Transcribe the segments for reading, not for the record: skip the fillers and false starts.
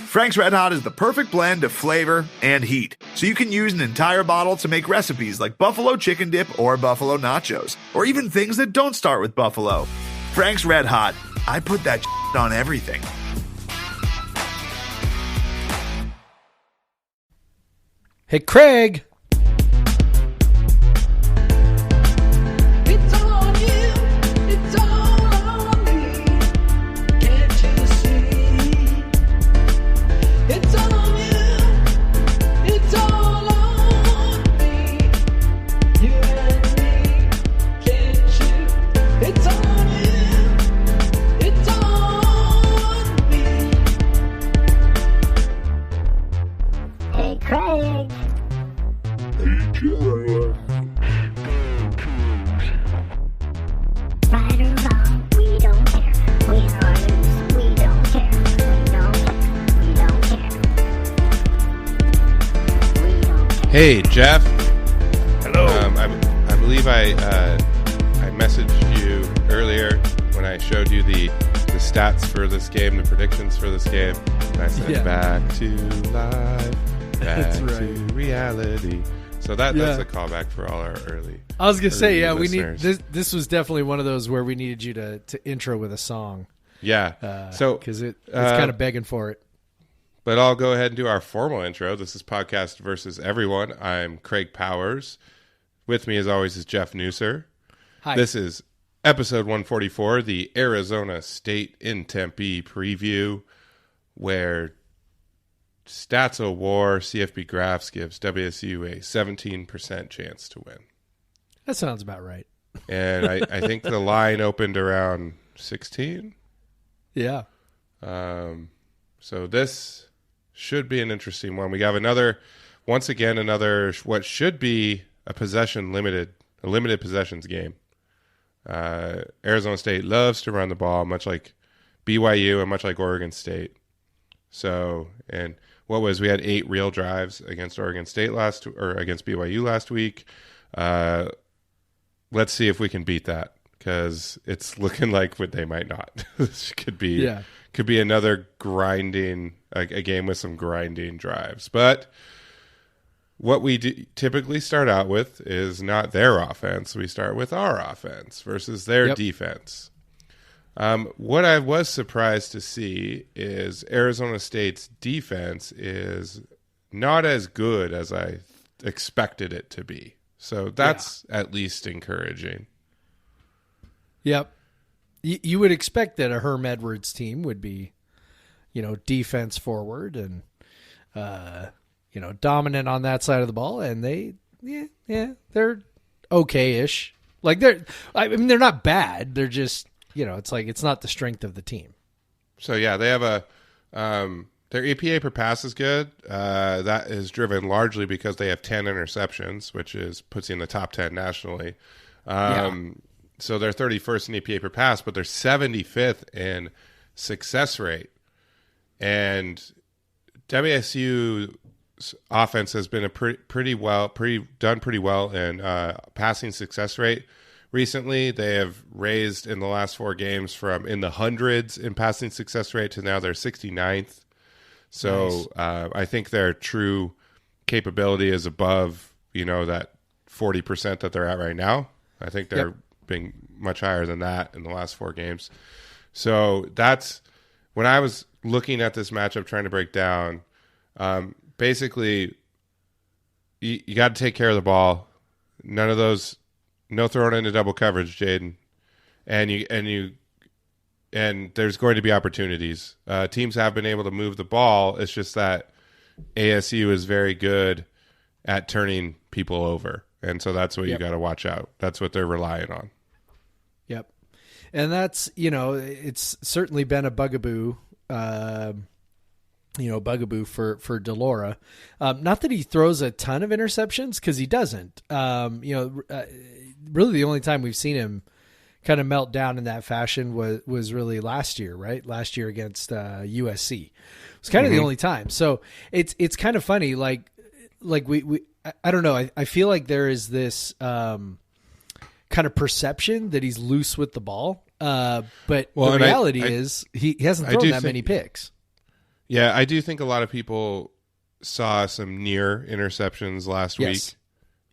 Frank's Red Hot is the perfect blend of flavor and heat, so you can use an entire bottle to make recipes like buffalo chicken dip or buffalo nachos, or even things that don't start with buffalo. Frank's Red Hot, I put that on everything. Hey, Craig. Hey, Jeff. Hello. I believe I messaged you earlier when I showed you the stats for this game, the predictions for this game. And I said, back to life, back to reality. So that's a callback for all our early. I was gonna say, listeners. we need this was definitely one of those where we needed you to intro with a song. Yeah. Because it's kind of begging for it. But I'll go ahead and do our formal intro. This is Podcast Versus Everyone. I'm Craig Powers. With me, as always, is Jeff Newser. Hi. This is episode 144, the Arizona State in Tempe preview, where Stats of War CFB Graphs gives WSU a 17% chance to win. That sounds about right. And I think the line opened around 16. Yeah. So this should be an interesting one. We have another what should be a limited possessions game. Arizona State loves to run the ball, much like BYU and much like Oregon State. So, and we had 8 real drives against Oregon State against BYU last week. Let's see if we can beat that, because it's looking like they might not. This could be another grinding, a game with some grinding drives. But what we typically start out with is not their offense. We start with our offense versus their defense. What I was surprised to see is Arizona State's defense is not as good as I expected it to be. So that's at least encouraging. Yep. You would expect that a Herm Edwards team would be, defense forward and, dominant on that side of the ball. And they're okay-ish. Like they're not bad. They're just, it's not the strength of the team. So they have their EPA per pass is good. That is driven largely because they have 10 interceptions, which puts you in the top 10 nationally. So they're 31st in EPA per pass, but they're 75th in success rate. And WSU's offense has been pretty well in passing success rate. Recently, they have raised in the last 4 games from in the hundreds in passing success rate to now they're 69th. So nice. I think their true capability is above, that 40% that they're at right now. I think they're being much higher than that in the last 4 games. So that's when I was looking at this matchup, trying to break down. Basically, you got to take care of the ball. None of those, no throwing into double coverage, Jaden, and there's going to be opportunities. Teams have been able to move the ball. It's just that ASU is very good at turning people over. And so that's what you got to watch out. That's what they're relying on. Yep. And that's, it's certainly been a bugaboo, for Delora. Not that he throws a ton of interceptions, because he doesn't. Really the only time we've seen him kind of melt down in that fashion was really last year, right? Last year against USC. It was kind of the only time. So it's kind of funny, like I don't know. I feel like there is this kind of perception that he's loose with the ball. But the reality is he hasn't thrown that many picks. Yeah, I do think a lot of people saw some near interceptions last week.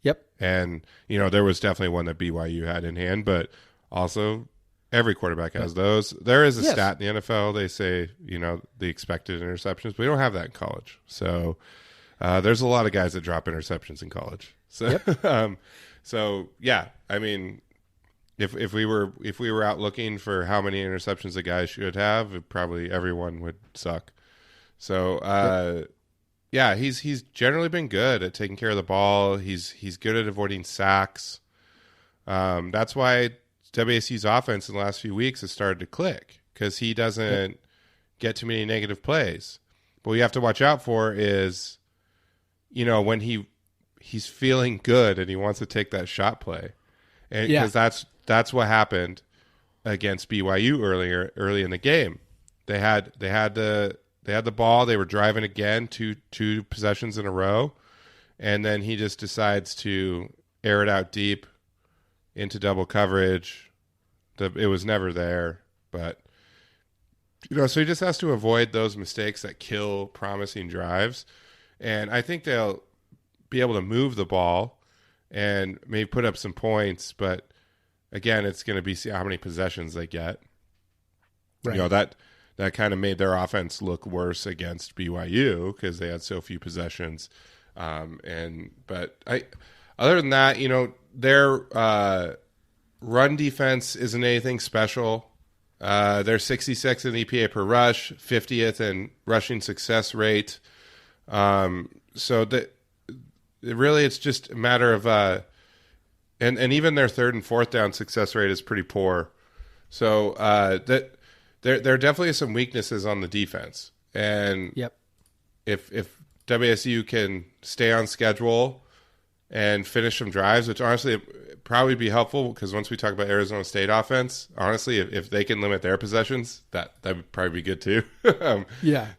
Yep. And, there was definitely one that BYU had in hand, but also every quarterback has those. There is a stat in the NFL. They say, the expected interceptions, but we don't have that in college. So there's a lot of guys that drop interceptions in college. So, so yeah, I mean, if we were out looking for how many interceptions a guy should have, probably everyone would suck. So, yeah, he's generally been good at taking care of the ball. He's good at avoiding sacks. That's why WSU's offense in the last few weeks has started to click, because he doesn't get too many negative plays. But what you have to watch out for is, when he's feeling good and he wants to take that shot play, and because that's what happened against BYU early in the game. They had the ball. They were driving again, two possessions in a row, and then he just decides to air it out deep into double coverage. It was never there, but so he just has to avoid those mistakes that kill promising drives. And I think they'll be able to move the ball and maybe put up some points, but again, it's going to be how many possessions they get. Right. That kind of made their offense look worse against BYU because they had so few possessions. But other than that, their run defense isn't anything special. They're 66th in EPA per rush, 50th in rushing success rate. So that really, it's just a matter of and even their third and fourth down success rate is pretty poor. So that. There definitely is some weaknesses on the defense, and if WSU can stay on schedule and finish some drives, which honestly would probably be helpful, because once we talk about Arizona State offense, honestly, if they can limit their possessions, that would probably be good too.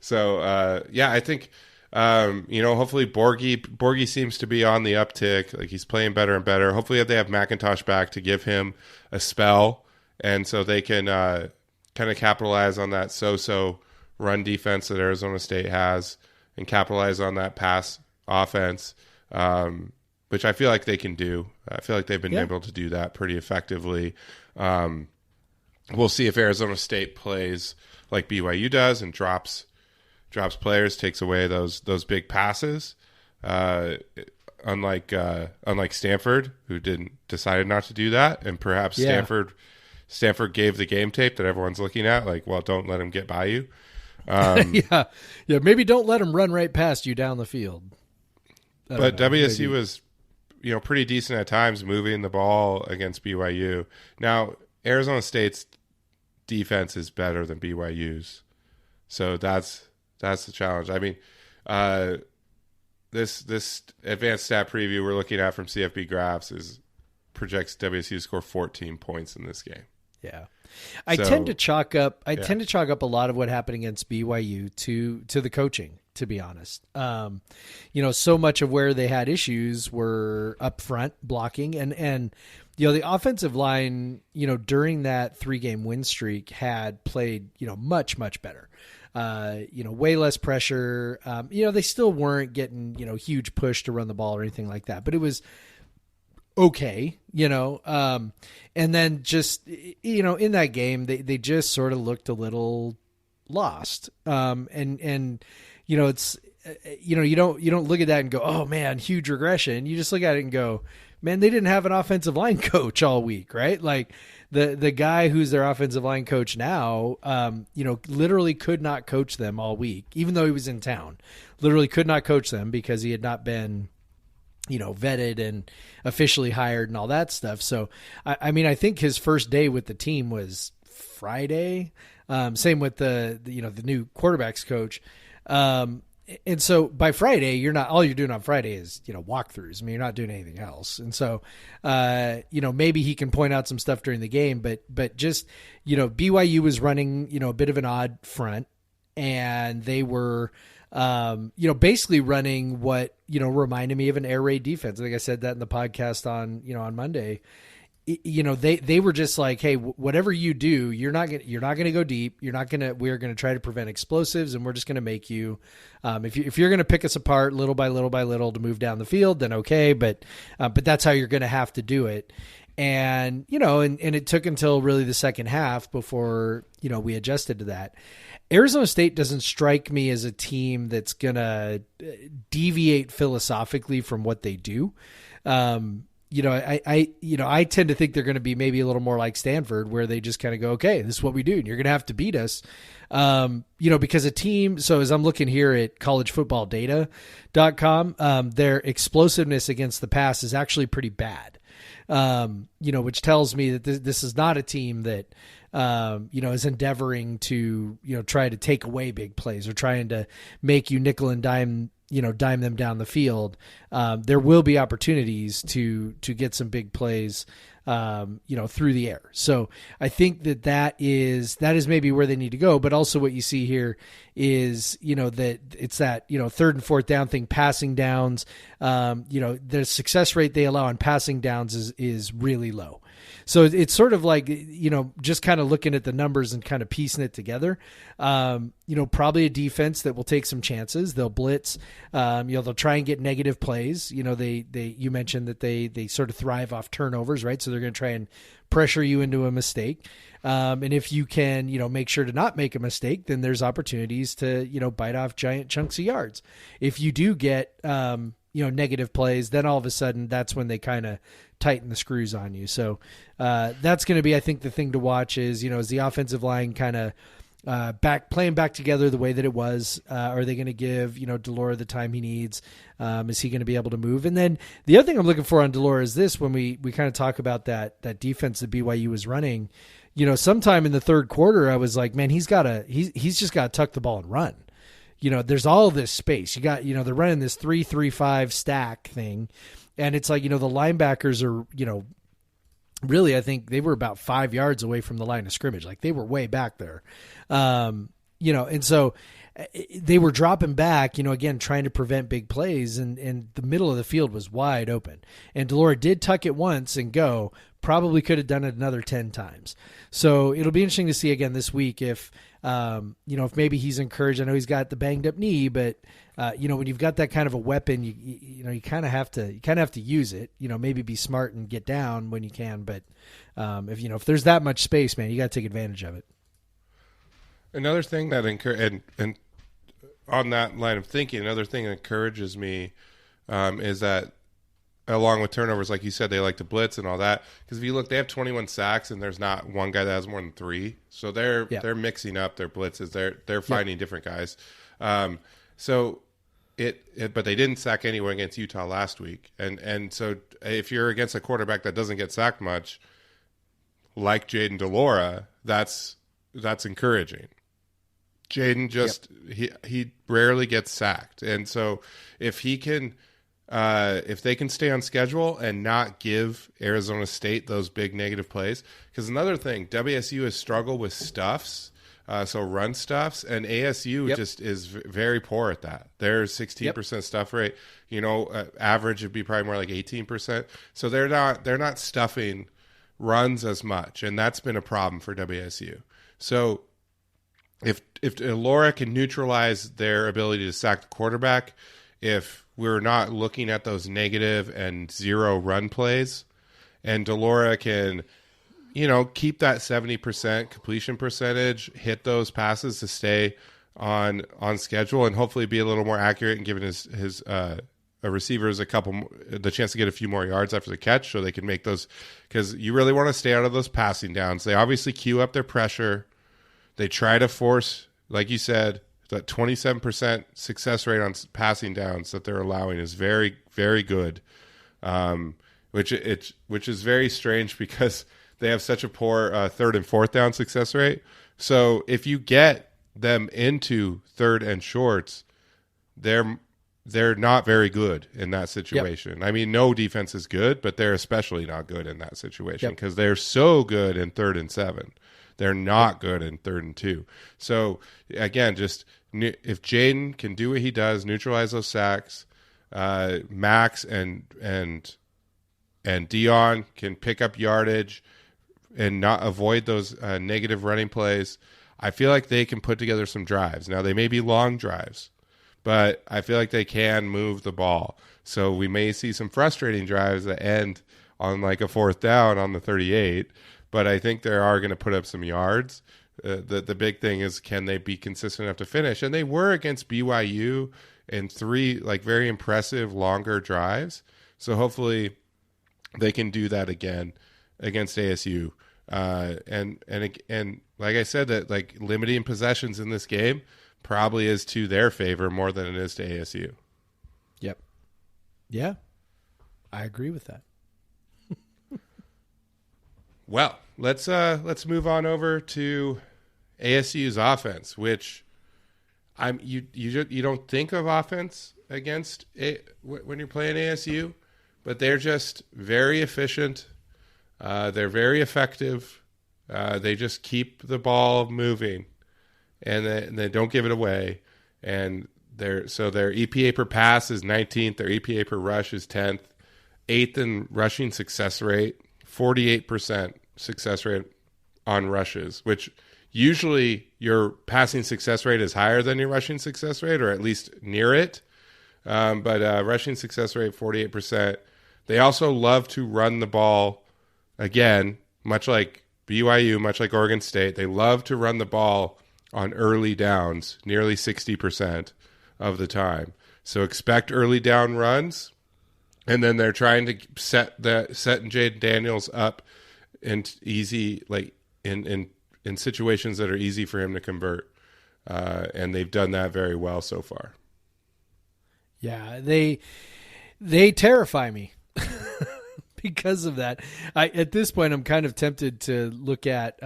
So I think hopefully Borgie seems to be on the uptick. Like, he's playing better and better. Hopefully they have McIntosh back to give him a spell, and so they can kind of capitalize on that so-so run defense that Arizona State has, and capitalize on that pass offense, which I feel like they can do. I feel like they've been able to do that pretty effectively. We'll see if Arizona State plays like BYU does and drops players, takes away those big passes. Unlike Stanford, who decided not to do that, and perhaps Stanford gave the game tape that everyone's looking at, like, well, don't let him get by you. Maybe don't let him run right past you down the field. But WSU was, pretty decent at times moving the ball against BYU. Now, Arizona State's defense is better than BYU's, so that's the challenge. I mean, this advanced stat preview we're looking at from CFB Graphs projects WSU to score 14 points in this game. Yeah. I tend to chalk up a lot of what happened against BYU to the coaching, to be honest. So much of where they had issues were up front blocking, and the offensive line, during that 3-game win streak had played, much, much better. Way less pressure. They still weren't getting, huge push to run the ball or anything like that, but it was okay, and then just, in that game, they just sort of looked a little lost. It's, you don't look at that and go, oh man, huge regression. You just look at it and go, man, they didn't have an offensive line coach all week, right? Like the guy who's their offensive line coach now, literally could not coach them all week, even though he was in town, literally could not coach them because he had not been, vetted and officially hired and all that stuff. So, I mean, I think his first day with the team was Friday. Same with the new quarterbacks coach. And so by Friday, all you're doing on Friday is, walkthroughs. I mean, you're not doing anything else. And so, maybe he can point out some stuff during the game, but just, BYU was running, a bit of an odd front, and they were, basically running what, reminded me of an air raid defense. I think I said that in the podcast on Monday. they were just like, hey, whatever you do, you're not going to go deep. We're going to try to prevent explosives, and we're just going to make you, if you're going to pick us apart little by little by little to move down the field, then okay. But that's how you're going to have to do it. And, and it took until really the second half before, we adjusted to that. Arizona State doesn't strike me as a team that's going to deviate philosophically from what they do. I tend to think they're going to be maybe a little more like Stanford, where they just kind of go, okay, this is what we do, and you're going to have to beat us. Because a team, so as I'm looking here at collegefootballdata.com, their explosiveness against the pass is actually pretty bad. Which tells me that this is not a team that, is endeavoring to, try to take away big plays or trying to make you nickel and dime them down the field. There will be opportunities to get some big plays, through the air. So I think that is maybe where they need to go. But also what you see here is, that it's that, third and fourth down thing, passing downs, the success rate they allow on passing downs is really low. So it's sort of like, just kind of looking at the numbers and kind of piecing it together. Probably a defense that will take some chances. They'll blitz. They'll try and get negative plays. You mentioned that they sort of thrive off turnovers, right? So they're going to try and pressure you into a mistake. And if you can, make sure to not make a mistake, then there's opportunities to, bite off giant chunks of yards. If you do get, negative plays, then all of a sudden that's when they kind of tighten the screws on you. So that's going to be, I think, the thing to watch is, is the offensive line kind of playing back together the way that it was. Are they going to give, Delora the time he needs? Is he going to be able to move? And then the other thing I'm looking for on Delora is this, when we kind of talk about that defense that BYU was running, sometime in the third quarter, I was like, man, he's just got to tuck the ball and run. There's all this space. You got, they're running this 3-3-5 stack thing. And it's like, the linebackers are, really, I think they were about 5 yards away from the line of scrimmage. Like they were way back there. And so they were dropping back, again, trying to prevent big plays, and the middle of the field was wide open. And Delora did tuck it once and go, probably could have done it another 10 times. So it'll be interesting to see again this week if maybe he's encouraged. I know he's got the banged up knee, but when you've got that kind of a weapon, you kind of have to use it, maybe be smart and get down when you can. But if there's that much space, man, you got to take advantage of it. Another thing that and on that line of thinking, another thing that encourages me is that, along with turnovers, like you said, they like to blitz and all that. Because if you look, they have 21 sacks, and there's not one guy that has more than 3. So they're mixing up their blitzes. They're finding different guys. But they didn't sack anyone against Utah last week. And so if you're against a quarterback that doesn't get sacked much, like Jaden Delora, that's encouraging. Jaden he rarely gets sacked, and so if he can. If they can stay on schedule and not give Arizona State those big negative plays, because another thing, WSU has struggled with stuffs, so run stuffs, and ASU just is very poor at that. They're 16% stuff rate. Average would be probably more like 18%. So they're not stuffing runs as much, and that's been a problem for WSU. So if Laura can neutralize their ability to sack the quarterback, if we're not looking at those negative and 0 run plays, and Delora can, keep that 70% completion percentage, hit those passes to stay on schedule, and hopefully be a little more accurate and giving his receivers the chance to get a few more yards after the catch, so they can make those, because you really want to stay out of those passing downs. They obviously queue up their pressure. They try to force, like you said, that 27% success rate on passing downs that they're allowing is very, very good, which is very strange because they have such a poor third and fourth down success rate. So if you get them into third and shorts, they're not very good in that situation. Yep. I mean, no defense is good, but they're especially not good in that situation because they're so good in 3rd and 7. They're not good in 3rd and 2. So again, just if Jaden can do what he does, neutralize those sacks, Max and and Dion can pick up yardage and not avoid those negative running plays, I feel like they can put together some drives. Now, they may be long drives, but I feel like they can move the ball. So we may see some frustrating drives that end on like a 4th down on the 38, but I think they are going to put up some yards. The big thing is, can they be consistent enough to finish? And they were against BYU in 3 like very impressive longer drives. So hopefully they can do that again against ASU. And like I said, that like limiting possessions in this game probably is to their favor more than it is to ASU. Yep. Yeah, I agree with that. Well, let's move on over to ASU's offense, which you don't think of offense against when you're playing ASU, but they're just very efficient. They're very effective. They just keep the ball moving, and they don't give it away. And their EPA per pass is 19th. Their EPA per rush is 10th. 8th in rushing success rate, 48% success rate on rushes, which usually your passing success rate is higher than your rushing success rate, or at least near it. But rushing success rate, 48%. They also love to run the ball. Again, much like BYU, much like Oregon State, they love to run the ball on early downs, nearly 60% of the time. So expect early down runs, and then they're trying to set Jaden Daniels up in easy, like in situations that are easy for him to convert, and they've done that very well so far. Yeah, they terrify me. Because of that, at this point, I'm kind of tempted to look at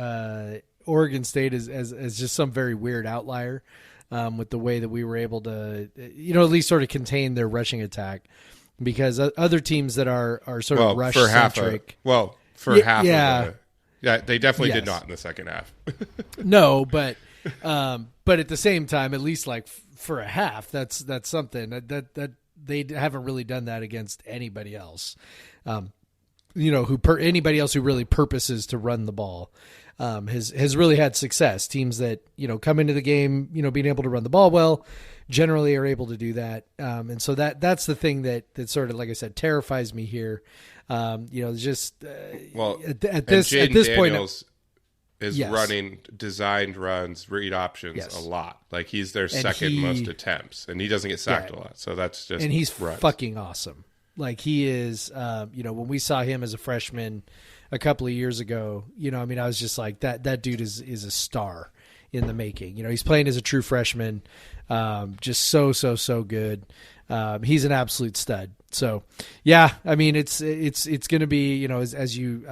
Oregon State as just some very weird outlier with the way that we were able to, at least sort of contain their rushing attack. Because other teams that are sort of rush centric, yeah, they definitely did not in the second half. No, but at the same time, at least like for a half, that's something that they haven't really done that against anybody else. Anybody else who really purposes to run the ball has really had success. Teams that come into the game, being able to run the ball well, generally are able to do that. And so that's the thing that sort of, like I said, terrifies me here. At this Daniels point is running designed runs, read options a lot. Like he's their second most attempts, and he doesn't get sacked a lot. So that's just, and he's runs. Fucking awesome. Like he is, when we saw him as a freshman a couple of years ago, I was just like, that dude is a star in the making. He's playing as a true freshman, just so good. He's an absolute stud. So, yeah, it's going to be, as you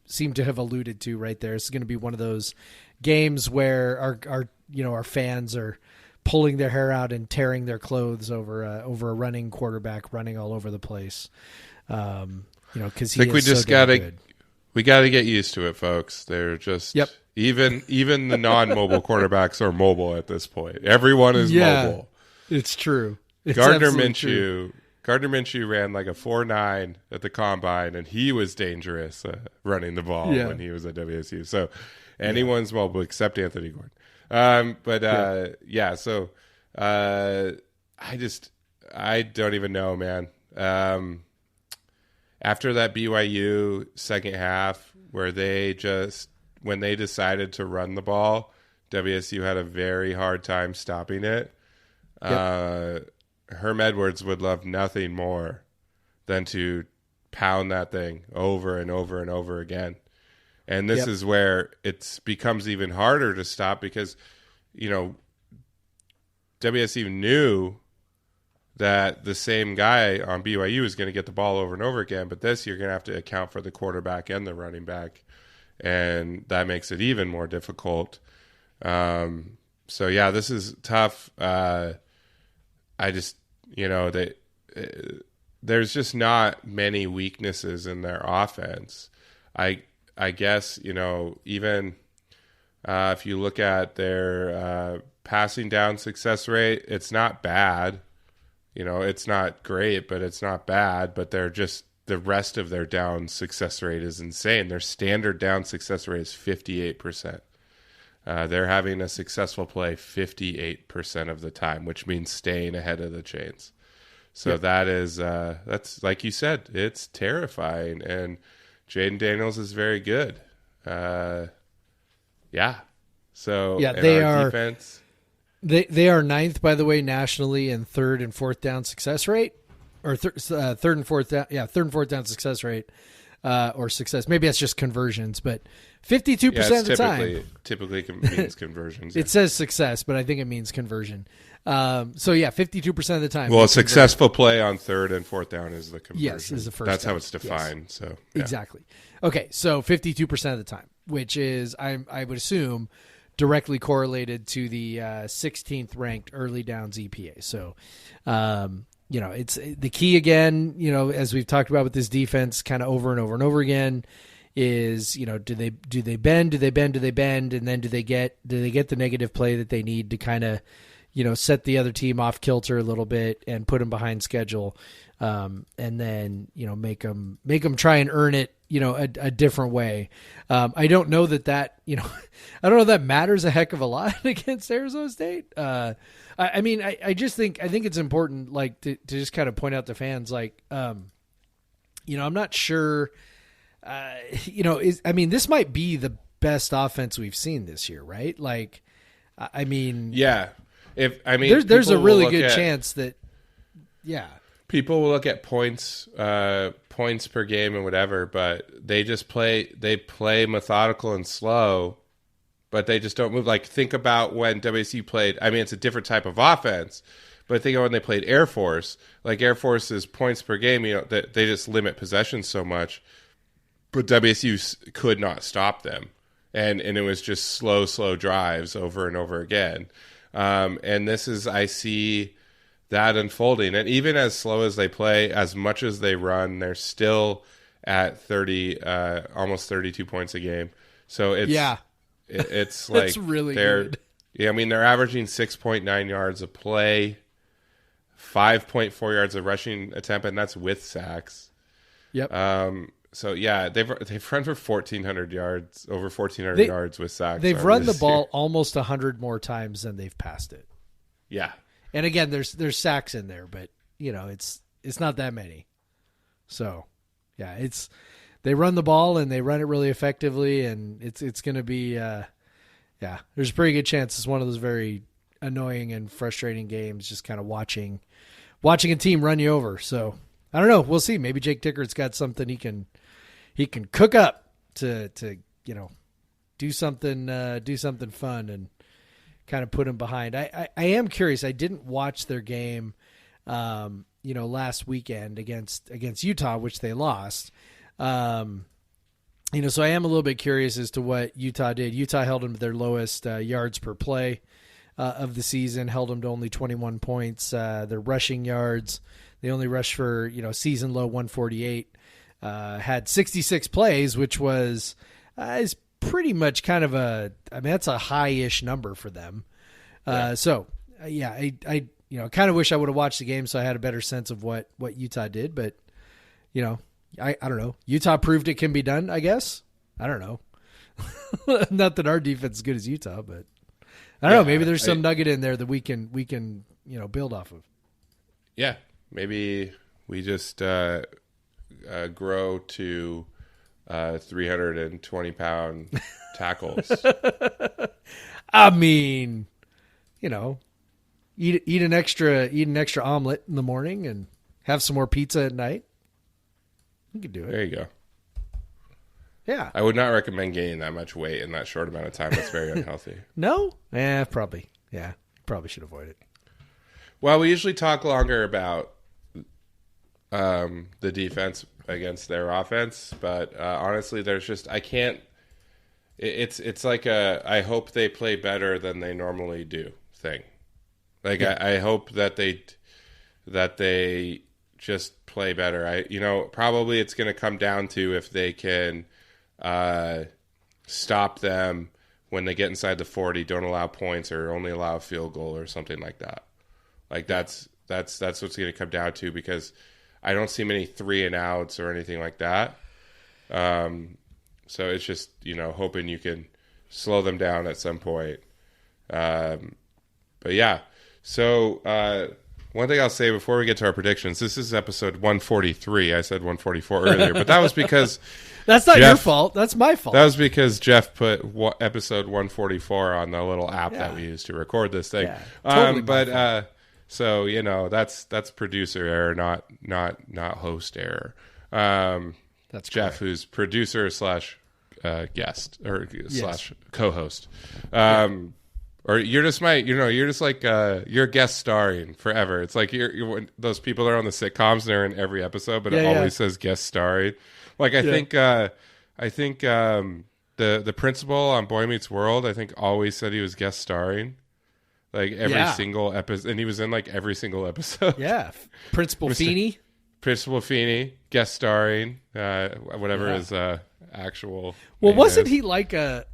seem to have alluded to right there, it's going to be one of those games where our fans are pulling their hair out and tearing their clothes over a running quarterback running all over the place. Because he is so damn good. We got to get used to it, folks. They're just even the non-mobile quarterbacks are mobile at this point. Everyone is mobile. It's true. It's Gardner Minshew ran like a 4.9 at the combine, and he was dangerous running the ball when he was at WSU. So anyone's mobile except Anthony Gordon. So I don't even know, man. After that BYU second half where when they decided to run the ball, WSU had a very hard time stopping it. Herm Edwards would love nothing more than to pound that thing over and over and over again. And this is where it becomes even harder to stop because, WSU knew that the same guy on BYU is going to get the ball over and over again. But this, you're going to have to account for the quarterback and the running back. And that makes it even more difficult. This is tough. There's just not many weaknesses in their offense. I guess, even if you look at their passing down success rate, it's not bad. It's not great, but it's not bad. But they're just the rest of their down success rate is insane. Their standard down success rate is 58%. They're having a successful play 58% of the time, which means staying ahead of the chains. So that is that's like you said, it's terrifying, and Jaden Daniels is very good. So they are defense. They are ninth, by the way, nationally in third and fourth down success rate, or third and fourth down success rate, or success. Maybe that's just conversions, but 52% of the time. Typically means conversions. It says success, but I think it means conversion. 52% of the time. Well, a successful play on third and fourth down is the conversion. Yes, is the first. That's down. how it's defined. Yes. So exactly. Okay, so 52% of the time, which is I would assume directly correlated to the 16th ranked early downs EPA. So, it's the key again. As we've talked about with this defense, kind of over and over and over again, is do they bend, and then do they get the negative play that they need to kind of set the other team off kilter a little bit and put them behind schedule, and then make them try and earn it a different way. I don't know that I don't know that matters a heck of a lot against Arizona State. I think it's important to just kind of point out to fans I'm not sure. This might be the best offense we've seen this year, right? Yeah. There's a really good chance that, people will look at points per game and whatever, but they play methodical and slow, but they just don't move. Think about when WSU played. It's a different type of offense, but think of when they played Air Force. Air Force's points per game, that they just limit possession so much, but WSU could not stop them, and it was just slow drives over and over again. And I see that unfolding. And even as slow as they play, as much as they run, they're still at 30, almost 32 points a game. So it's that's really good. Yeah, they're averaging 6.9 yards a play, 5.4 yards a rushing attempt, and that's with sacks. Yep. So they've run for 1,400 yards, over 1,400 yards with sacks. They've run the ball almost 100 more times than they've passed it. Yeah, and again, there's sacks in there, but it's not that many. So, they run the ball and they run it really effectively, and it's going to be there's a pretty good chance it's one of those very annoying and frustrating games, just kind of watching a team run you over. So I don't know. We'll see. Maybe Jake Tickert's got something he can cook up to do something fun and kind of put him behind. I am curious. I didn't watch their game last weekend against Utah, which they lost. So I am a little bit curious as to what Utah did. Utah held them to their lowest yards per play of the season, held them to only 21 points. Their rushing yards, they only rushed for season low 148. Had 66 plays, which was is pretty much kind of that's a high-ish number for them. I kind of wish I would have watched the game so I had a better sense of what Utah did, but I don't know. Utah proved it can be done, I guess. I don't know. Not that our defense is as good as Utah, but I don't know. Maybe there's some nugget in there that we can build off of. Yeah, maybe we just grow to 320-pound tackles. Eat an extra omelet in the morning and have some more pizza at night. You could do it. There you go. Yeah. I would not recommend gaining that much weight in that short amount of time. That's very unhealthy. No? Probably. Yeah. Probably should avoid it. Well, we usually talk longer about the defense against their offense, but honestly, there's just I can't. It's like I hope they play better than they normally do thing. I hope that they just play better. Probably it's going to come down to if they can stop them when they get inside the 40, don't allow points or only allow a field goal or something like that. That's what's going to come down to, because I don't see many 3-and-outs or anything like that. So it's just, hoping you can slow them down at some point. But yeah, so one thing I'll say before we get to our predictions, this is episode 143. I said 144 earlier, but that was because that's not your fault. That's my fault. That was because Jeff put episode 144 on the little app that we use to record this thing. Yeah, totally so that's producer error, not host error. That's Jeff, correct. Who's producer / guest or / co-host. Or you're just you're guest starring forever. It's like you're those people that are on the sitcoms and they're in every episode, but it always says guest starring. Like I think the principal on Boy Meets World, I think always said he was guest starring. Like every single episode, and he was in like every single episode. Yeah, Principal Feeney. Principal Feeney, guest starring, whatever his actual. Well, wasn't he like a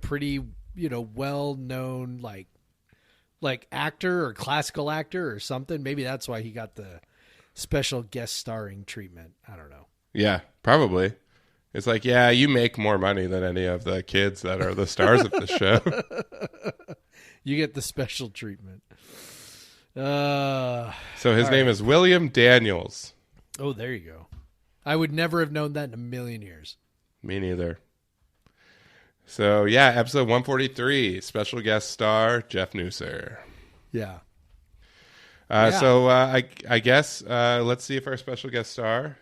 pretty well-known like actor or classical actor or something? Maybe that's why he got the special guest starring treatment. I don't know. Yeah, probably. It's like, you make more money than any of the kids that are the stars of the show. You get the special treatment. So his name is William Daniels. Oh, there you go. I would never have known that in a million years. Me neither. So, episode 143, special guest star, Jeff Nusser. Yeah. So I guess let's see if our special guest star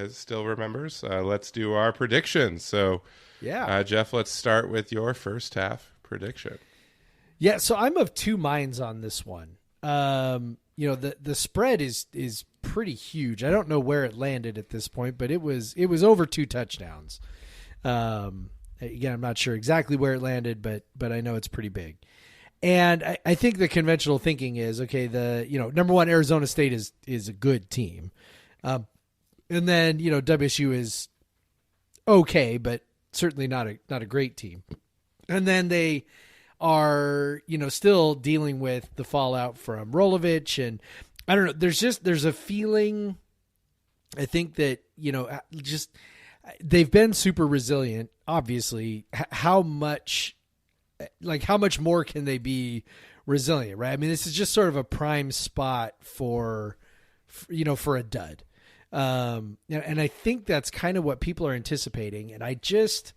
still remembers. Let's do our predictions. So, Jeff, let's start with your first half prediction. Yeah, so I'm of two minds on this one. The spread is pretty huge. I don't know where it landed at this point, but it was over 2 touchdowns. Again, I'm not sure exactly where it landed, but I know it's pretty big. And I think the conventional thinking is, okay, number one, Arizona State is a good team. And then, WSU is okay, but certainly not a great team. And then they are, still dealing with the fallout from Rolovich. And I don't know, there's a feeling, I think that, they've been super resilient, obviously. How much more can they be resilient, right? I mean, this is just sort of a prime spot for a dud. And I think that's kind of what people are anticipating. And I just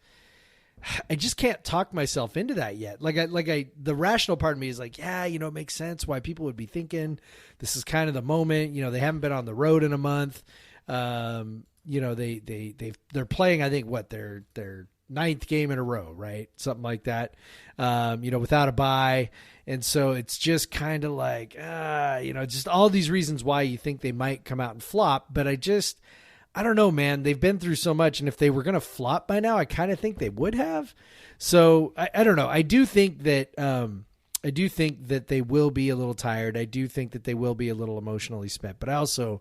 can't talk myself into that yet. The rational part of me is like, it makes sense why people would be thinking this is kind of the moment. They haven't been on the road in a month. They're playing, I think their 9th game in a row, right? Something like that. Without a bye. And so it's just kind of like, just all these reasons why you think they might come out and flop. But I don't know, man. They've been through so much. And if they were going to flop by now, I kind of think they would have. So I don't know. I do think that they will be a little tired. I do think that they will be a little emotionally spent, but I also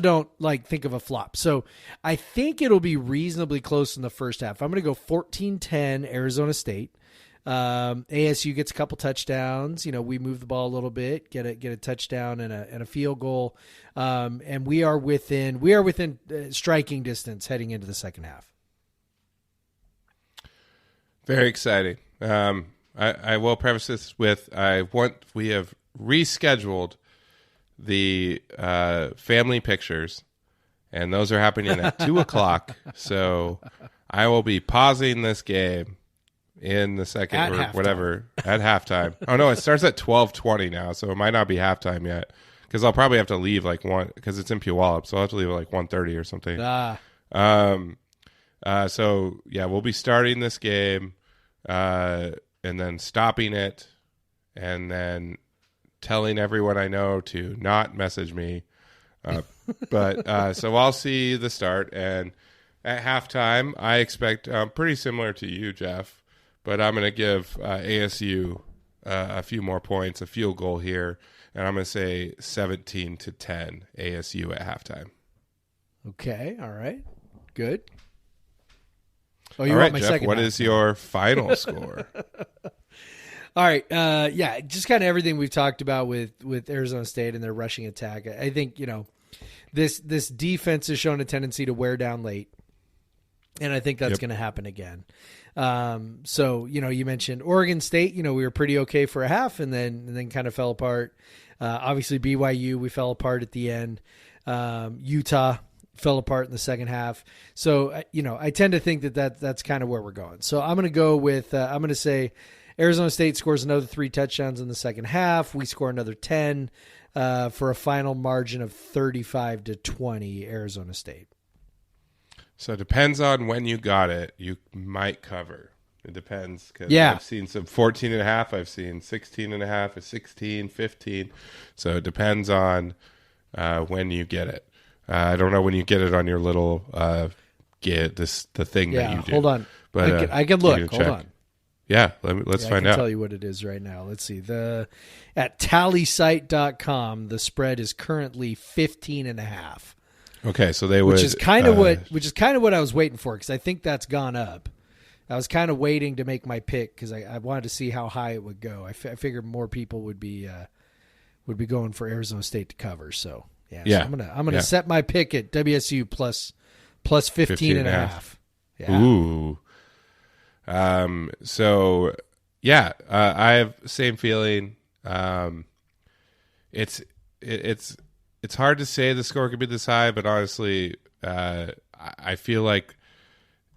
don't think of a flop. So I think it'll be reasonably close in the first half. I'm going to go 14-10 Arizona State. ASU gets a couple touchdowns. We move the ball a little bit, get a touchdown and a field goal. And we are within striking distance heading into the second half. Very exciting. I will preface this with we have rescheduled the family pictures, and those are happening at 2:00. So I will be pausing this game in the second at halftime. Oh no, it starts at 12:20 now, so it might not be halftime yet because I'll probably have to leave because it's in Puyallup, so I'll have to leave at 1:30 or something. So we'll be starting this game. And then stopping it, and then telling everyone I know to not message me. So I'll see the start, and at halftime, I expect pretty similar to you, Jeff, but I'm going to give ASU a few more points, a field goal here, and I'm going to say 17-10 ASU at halftime. Okay, all right, good. Oh, you want my Jeff, second? What is your final score? All right. Just kind of everything we've talked about with Arizona State and their rushing attack. I think, this defense has shown a tendency to wear down late, and I think that's going to happen again. So, you mentioned Oregon State, we were pretty okay for a half and then kind of fell apart. Obviously BYU, we fell apart at the end. Utah fell apart in the second half. So, I tend to think that's kind of where we're going. So I'm going to go with, I'm going to say Arizona State scores another 3 touchdowns in the second half. We score another 10 for a final margin of 35-20 Arizona State. So it depends on when you got it. You might cover. It depends. Cause I've seen some 14.5. I've seen 16.5, 16, 15. So it depends on when you get it. I don't know when you get it on your little the thing that you do. Hold on. But I can look. Hold on. Yeah, let's find out. I can tell you what it is right now. Let's see. At tallysite.com, the spread is currently 15.5. Okay, so they would, which is kind of what I was waiting for, because I think that's gone up. I was kind of waiting to make my pick because I wanted to see how high it would go. I figured more people would be going for Arizona State to cover. So so I'm gonna set my pick at WSU plus 15.5. Yeah. Ooh. So yeah, I have same feeling. It's hard to say the score could be this high, but honestly, I feel like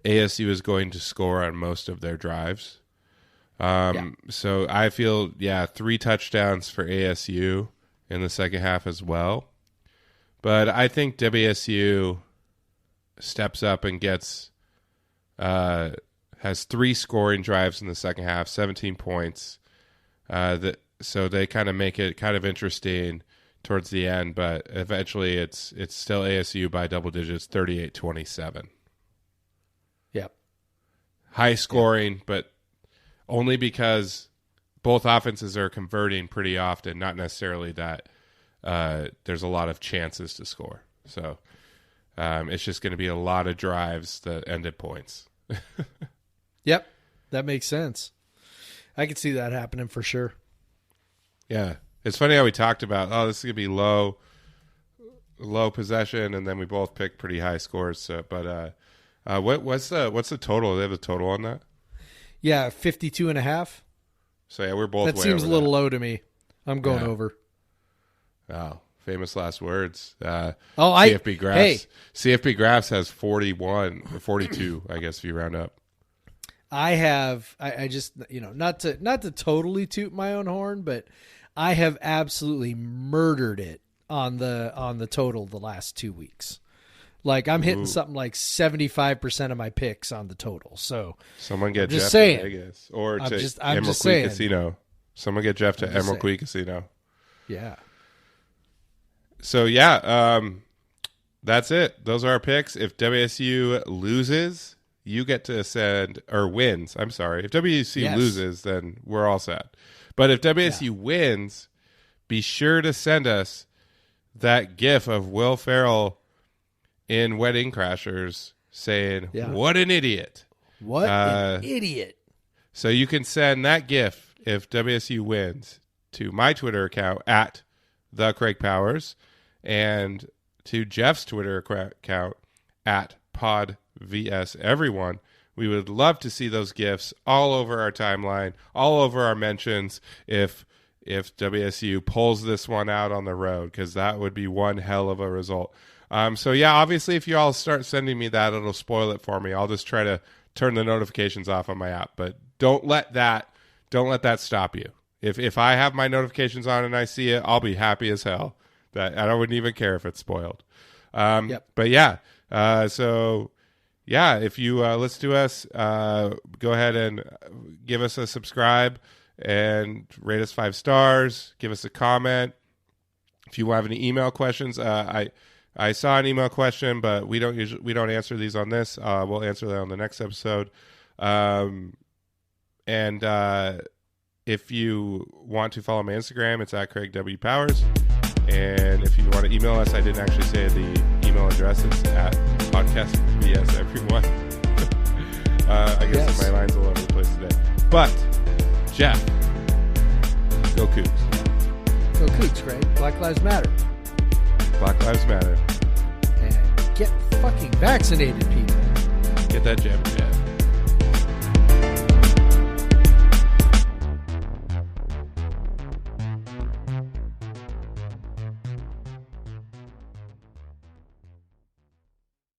ASU is going to score on most of their drives. So I feel 3 touchdowns for ASU in the second half as well. But I think WSU steps up and gets has 3 scoring drives in the second half, 17 points. So they kind of make it kind of interesting towards the end, but eventually it's still ASU by double digits, 38-27. Yep. High scoring, but only because both offenses are converting pretty often, not necessarily that there's a lot of chances to score. So it's just going to be a lot of drives that end at points. Yep, that makes sense. I could see that happening for sure. Yeah. It's funny how we talked about, this is going to be low possession, and then we both picked pretty high scores. So, but what's the total? Do they have a total on that? Yeah, 52.5. So yeah, we're both. That seems a little low to me. I'm going over. Oh, famous last words. CFB Graphs. Hey. CFB Graphs has 41 or 42, I guess, if you round up. I just, not to totally toot my own horn, but I have absolutely murdered it on the total the last 2 weeks. Like I'm hitting something like 75% of my picks on the total. So someone get Jeff to Vegas or to I'm Emerald just Creek saying. Casino. Someone get Jeff to Emerald Creek Casino. Yeah. So that's it. Those are our picks. If WSU loses, you get to send, or wins. I'm sorry. If WSU loses, then we're all set. But if WSU wins, be sure to send us that GIF of Will Ferrell in Wedding Crashers saying, "What an idiot! What an idiot!" So you can send that GIF if WSU wins to my Twitter account at the Craig Powers and to Jeff's Twitter account at PodVS Everyone. We would love to see those GIFs all over our timeline, all over our mentions if WSU pulls this one out on the road, because that would be one hell of a result. Obviously if you all start sending me that, it'll spoil it for me. I'll just try to turn the notifications off on my app, but don't let that stop you. If I have my notifications on and I see it, I'll be happy as hell. That I wouldn't even care if it's spoiled. But if you listen to us, go ahead and give us a subscribe and rate us 5 stars. Give us a comment. If you have any email questions, I saw an email question, but we don't answer these on this. We'll answer that on the next episode. If you want to follow my Instagram, it's at Craig W. Powers. And if you want to email us, I didn't actually say the email address. It's at PodcastVS Everyone. I guess my line's all over the place today. But, Jeff, go Cougs. Go Cougs, Craig. Black Lives Matter. Black Lives Matter. And get fucking vaccinated, people. Get that jab.